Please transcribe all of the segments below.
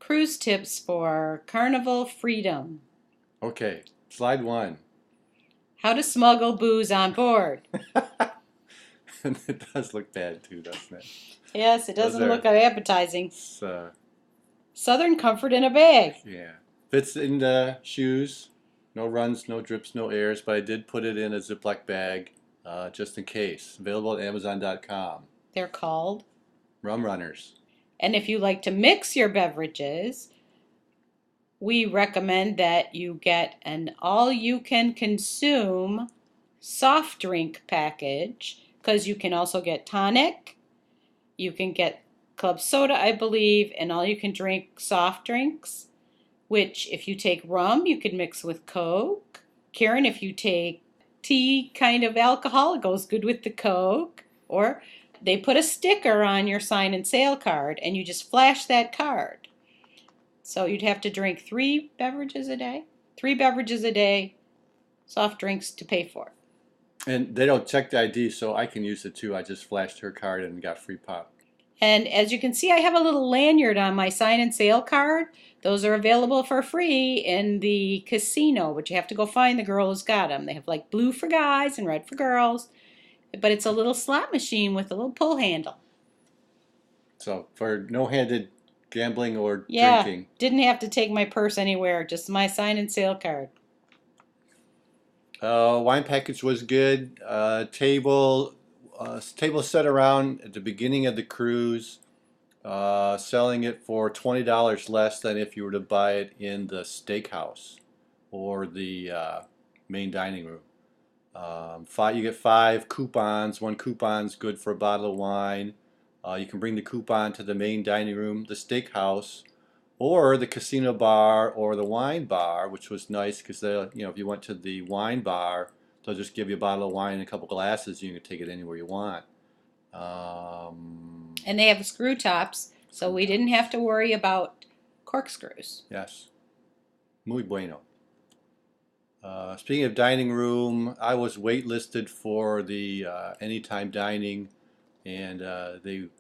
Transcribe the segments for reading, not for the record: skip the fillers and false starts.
Cruise tips for Carnival Freedom. Okay, slide one. How to smuggle booze on board. And it does look bad too, doesn't it? Yes, it Those doesn't look are, appetizing. it's, Southern comfort in a bag. yeah. Fits in the shoes. No runs, no drips, no airs, but I did put it in a Ziploc bag just in case. Available at Amazon.com. They're called. Rum runners. And if you like to mix your beverages, we recommend that you get an all-you-can-consume soft drink package because you can also get tonic, you can get club soda, I believe, and all you can drink soft drinks, which if you take rum, you can mix with Coke. Karen, if you take tea kind of alcohol, it goes good with the Coke. Or they put a sticker on your sign and sale card and you just flash that card. So you'd have to drink 3 beverages a day. 3 beverages a day, soft drinks to pay for. And they don't check the ID, so I can use it too. I just flashed her card and got free pop. And as you can see, I have a little lanyard on my sign and sale card. Those are available for free in the casino, but you have to go find the girl who's got them. They have like blue for guys and red for girls, but it's a little slot machine with a little pull handle. So for no-handed gambling or Yeah, drinking. didn't have to take my purse anywhere, just my sign and sale card. Wine package was good. Table set around at the beginning of the cruise, selling it for $20 less than if you were to buy it in the steakhouse or the main dining room. You get 5 coupons. One coupon's good for a bottle of wine. You can bring the coupon to the main dining room, the steakhouse, or the casino bar or the wine bar, which was nice because if you went to the wine bar, they'll just give you a bottle of wine and a couple glasses. You can take it anywhere you want. And they have screw tops, so we didn't have to worry about corkscrews. Yes, muy bueno. Speaking of dining room, I was waitlisted for the anytime dining, and they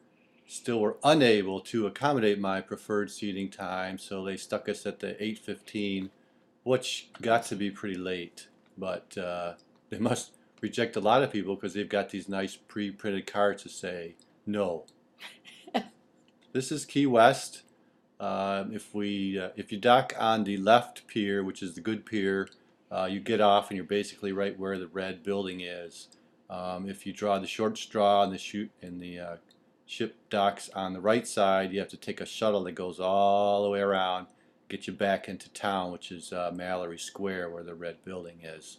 still were unable to accommodate my preferred seating time, so they stuck us at the 8:15, which got to be pretty late. But they must reject a lot of people because they've got these nice pre-printed cards to say no. This is Key West. If you dock on the left pier, which is the good pier, you get off and you're basically right where the red building is. If you draw the short straw and the ship docks on the right side, you have to take a shuttle that goes all the way around, get you back into town, which is Mallory Square, where the red building is.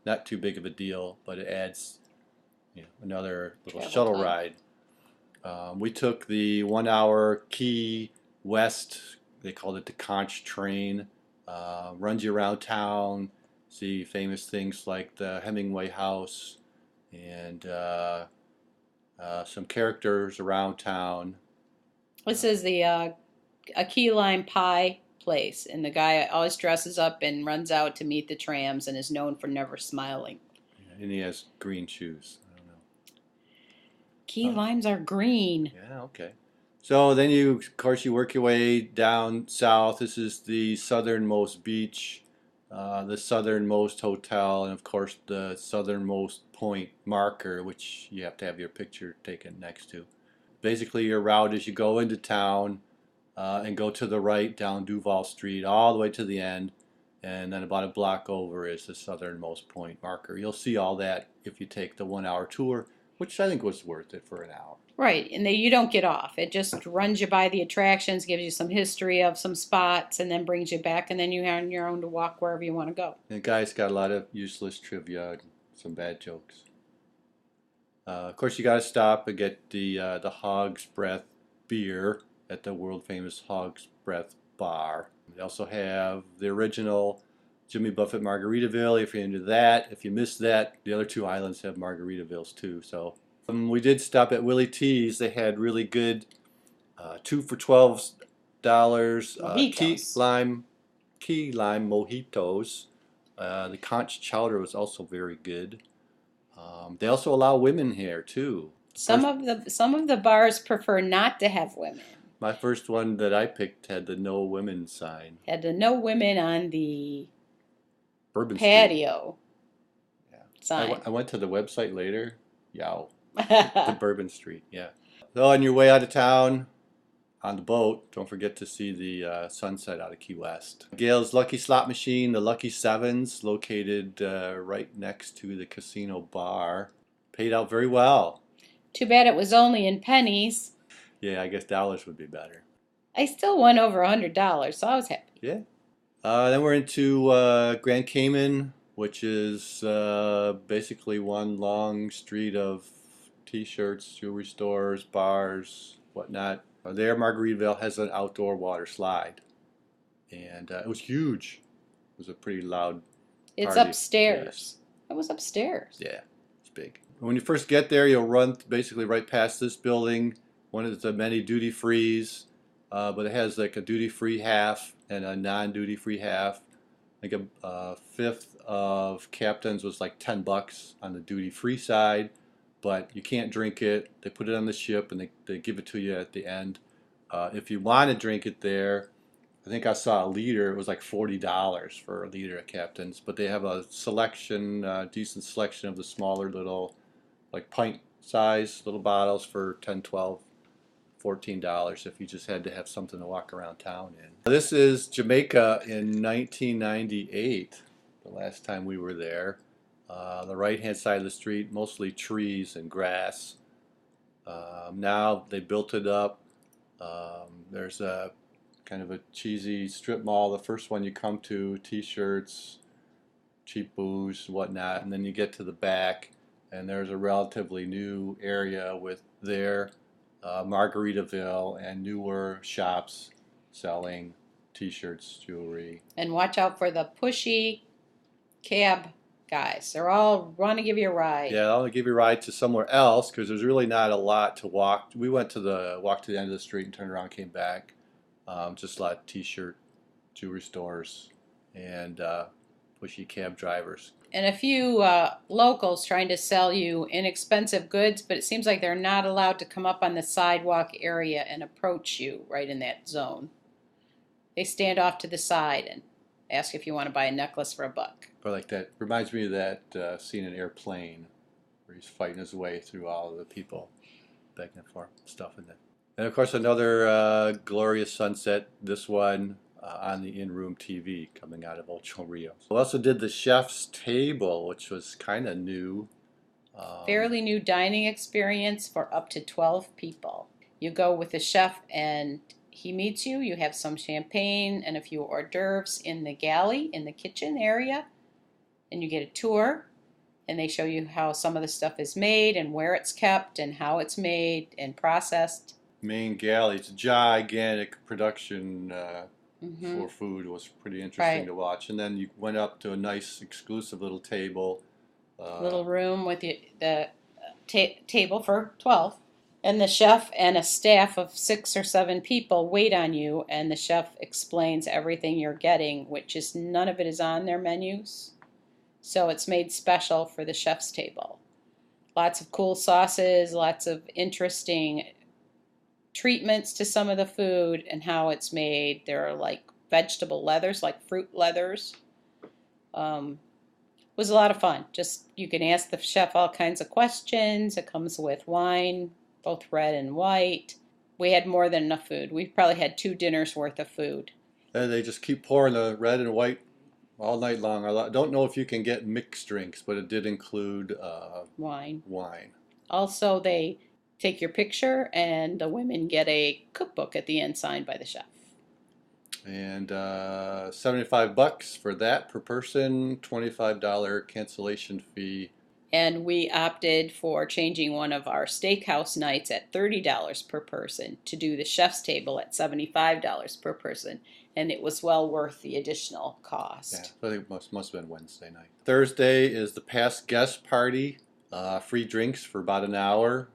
Not too big of a deal, but it adds another little Travel shuttle time. ride. We took the 1-hour Key West, they called it the Conch train, runs you around town, see famous things like the Hemingway House and some characters around town. This is a key lime pie place, and the guy always dresses up and runs out to meet the trams and is known for never smiling. And he has green shoes. I don't know. Key limes are green. Yeah, okay. So then of course, you work your way down south. This is the southernmost beach, the southernmost hotel, and of course the southernmost point marker, which you have to have your picture taken next to. Basically, your route is you go into town and go to the right down Duval Street all the way to the end, and then about a block over is the southernmost point marker. You'll see all that if you take the 1-hour tour, which I think was worth it for an hour. Right, and you don't get off. It just runs you by the attractions, gives you some history of some spots, and then brings you back, and then you have on your own to walk wherever you want to go. And the guy's got a lot of useless trivia and some bad jokes. Of course, you got to stop and get the Hog's Breath beer at the world famous Hog's Breath bar. We also have the original Jimmy Buffett Margaritaville if you're into that. If you missed that, the other 2 islands have Margaritavilles too. So we did stop at Willie T's. They had really good 2 for $12 key lime mojitos. The conch chowder was also very good. They also allow women here too. Some of the bars prefer not to have women. My first one that I picked had the no women sign. Had the no women on the Bourbon Street. patio Yeah. sign. I went to the website later. Yow. The Bourbon Street, yeah. So on your way out of town, on the boat, don't forget to see the sunset out of Key West. Gail's Lucky Slot Machine, the Lucky Sevens, located right next to the casino bar. Paid out very well. Too bad it was only in pennies. Yeah, I guess dollars would be better. I still won over $100, so I was happy. Yeah. Then we're into Grand Cayman, which is basically one long street of t-shirts, jewelry stores, bars, whatnot. There, Margaritaville has an outdoor water slide, and it was huge. It was a pretty loud It's party upstairs. place. It was upstairs. Yeah, it's big. When you first get there, you'll run basically right past this building, one of the many duty frees, but it has like a duty free half and a non-duty free half. Like a fifth of Captain's was like $10 on the duty free side, but you can't drink it. They put it on the ship and they give it to you at the end. If you want to drink it there, I think I saw a liter. It was like $40 for a liter at Captain's, but they have a selection, decent selection of the smaller little, like pint size little bottles for 10, 12, $14 if you just had to have something to walk around town in. This is Jamaica in 1998, the last time we were there. The right-hand side of the street, mostly trees and grass. Now they built it up. There's a kind of a cheesy strip mall. The first one you come to, t-shirts, cheap booze, whatnot, and then you get to the back, and there's a relatively new area with their Margaritaville and newer shops selling t-shirts, jewelry. And watch out for the pushy cab guys. They're all want to give you a ride. Yeah, I'll give you a ride to somewhere else because there's really not a lot to walk. We went to the walk to the end of the street and turned around and came back. Just a lot of t-shirt, jewelry stores, and pushy cab drivers. And a few locals trying to sell you inexpensive goods, but it seems like they're not allowed to come up on the sidewalk area and approach you right in that zone. They stand off to the side and ask if you want to buy a necklace for $1. Or like that reminds me of that scene in Airplane where he's fighting his way through all of the people begging for stuff in there. And of course another glorious sunset, this one on the in-room TV coming out of Ocho Rios. We also did the chef's table, which was kind of new. Fairly new dining experience for up to 12 people. You go with the chef and he meets you. You have some champagne and a few hors d'oeuvres in the galley, in the kitchen area. And you get a tour. And they show you how some of the stuff is made and where it's kept and how it's made and processed. Main galley, it's a gigantic production for food. It was pretty interesting to watch. And then you went up to a nice exclusive little table. Little room with the table for 12. And the chef and a staff of 6 or 7 people wait on you, and the chef explains everything you're getting, which is none of it is on their menus. So it's made special for the chef's table. Lots of cool sauces, lots of interesting treatments to some of the food and how it's made. There are like vegetable leathers, like fruit leathers. Was a lot of fun. Just you can ask the chef all kinds of questions. It comes with wine, both red and white. We had more than enough food. We probably had 2 dinners worth of food. And they just keep pouring the red and white all night long. I don't know if you can get mixed drinks, but it did include Wine. wine. Also, they take your picture, and the women get a cookbook at the end signed by the chef. And $75 for that per person, $25 cancellation fee. And we opted for changing one of our steakhouse nights at $30 per person to do the chef's table at $75 per person. And it was well worth the additional cost. Yeah, I think it must have been Wednesday night. Thursday is the past guest party. Free drinks for about an hour.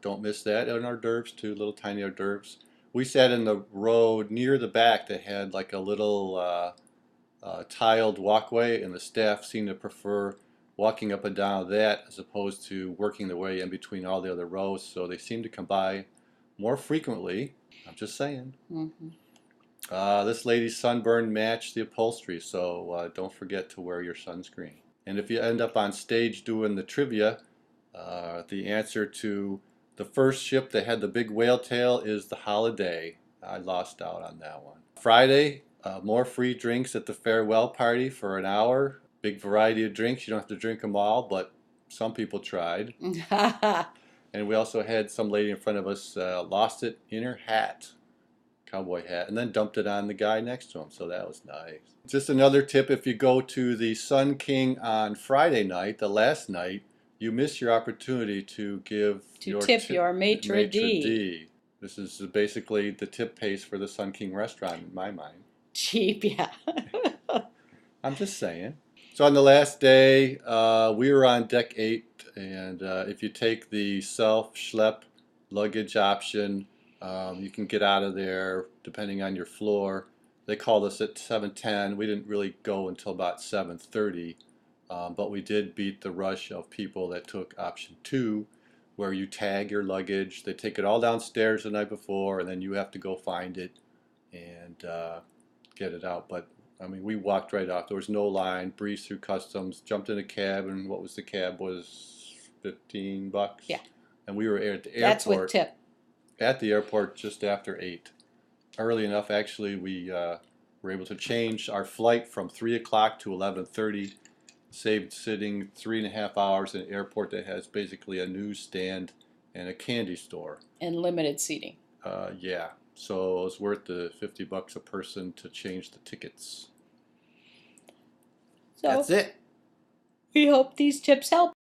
Don't miss that. And hors d'oeuvres too, little tiny hors d'oeuvres. We sat in the road near the back that had like a little tiled walkway, and the staff seemed to prefer walking up and down that as opposed to working their way in between all the other rows. So they seemed to come by more frequently. I'm just saying. Mm-hmm. This lady's sunburn matched the upholstery, so don't forget to wear your sunscreen. And if you end up on stage doing the trivia, the answer to the first ship that had the big whale tail is the Holiday. I lost out on that one. Friday, more free drinks at the farewell party for an hour. Big variety of drinks. You don't have to drink them all, but some people tried. And we also had some lady in front of us lost it in her hat, cowboy hat, and then dumped it on the guy next to him, so that was nice. Just another tip, if you go to the Sun King on Friday night, the last night, you miss your opportunity to give To tip your maitre d'. This is basically the tip pays for the Sun King restaurant in my mind. Cheap, yeah. I'm just saying. So on the last day, we were on deck 8, and if you take the self-schlep luggage option, you can get out of there depending on your floor. They called us at 7:10. We didn't really go until about 7:30, but we did beat the rush of people that took option 2, where you tag your luggage. They take it all downstairs the night before, and then you have to go find it and get it out. But I mean, we walked right off. There was no line. Breezed through customs, jumped in a cab, and what was the cab? Was $15. Yeah. And we were at the airport. That's with tip. At the airport just after 8. Early enough, actually, we were able to change our flight from 3 o'clock to 11:30. Saved sitting 3.5 hours in an airport that has basically a newsstand and a candy store. And limited seating. Yeah. So it was worth the $50 a person to change the tickets. So that's it. We hope these tips help.